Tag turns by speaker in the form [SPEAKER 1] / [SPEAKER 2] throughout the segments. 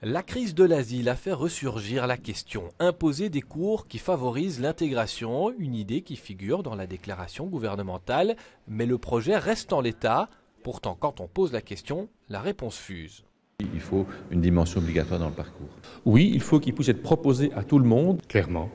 [SPEAKER 1] La crise de l'asile a fait ressurgir la question. Imposer des cours qui favorisent l'intégration, une idée qui figure dans la déclaration gouvernementale, mais le projet reste en l'état. Pourtant, quand on pose la question, la réponse fuse.
[SPEAKER 2] Il faut une dimension obligatoire dans le parcours.
[SPEAKER 3] Oui, il faut qu'il puisse être proposé à tout le monde, clairement.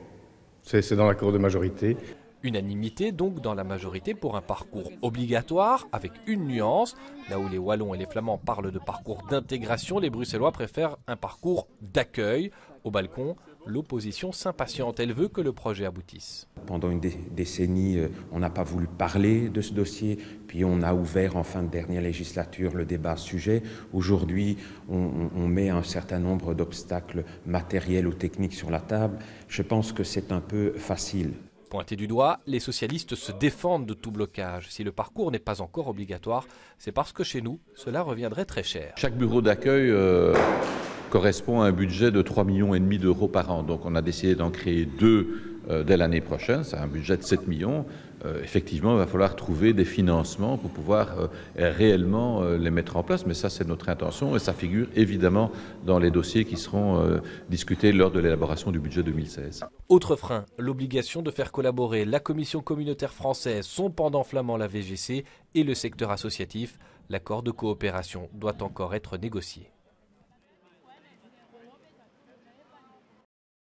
[SPEAKER 3] C'est dans l'accord de majorité.
[SPEAKER 1] Unanimité donc dans la majorité pour un parcours obligatoire, avec une nuance. Là où les Wallons et les Flamands parlent de parcours d'intégration, les Bruxellois préfèrent un parcours d'accueil. Au balcon, l'opposition s'impatiente. Elle veut que le projet aboutisse.
[SPEAKER 4] Pendant une décennie, on n'a pas voulu parler de ce dossier, puis on a ouvert en fin de dernière législature le débat à ce sujet. Aujourd'hui, on met un certain nombre d'obstacles matériels ou techniques sur la table. Je pense que c'est un peu facile.
[SPEAKER 1] Pointés du doigt, les socialistes se défendent de tout blocage. Si le parcours n'est pas encore obligatoire, c'est parce que chez nous, cela reviendrait très cher.
[SPEAKER 2] Chaque bureau d'accueil correspond à un budget de 3,5 millions d'euros par an. Donc on a décidé d'en créer 2 dès l'année prochaine. C'est un budget de 7 millions. Effectivement, il va falloir trouver des financements pour pouvoir réellement les mettre en place. Mais ça, c'est notre intention et ça figure évidemment dans les dossiers qui seront discutés lors de l'élaboration du budget 2016.
[SPEAKER 1] Autre frein, l'obligation de faire collaborer la Commission communautaire française, son pendant flamand, la VGC, et le secteur associatif. L'accord de coopération doit encore être négocié.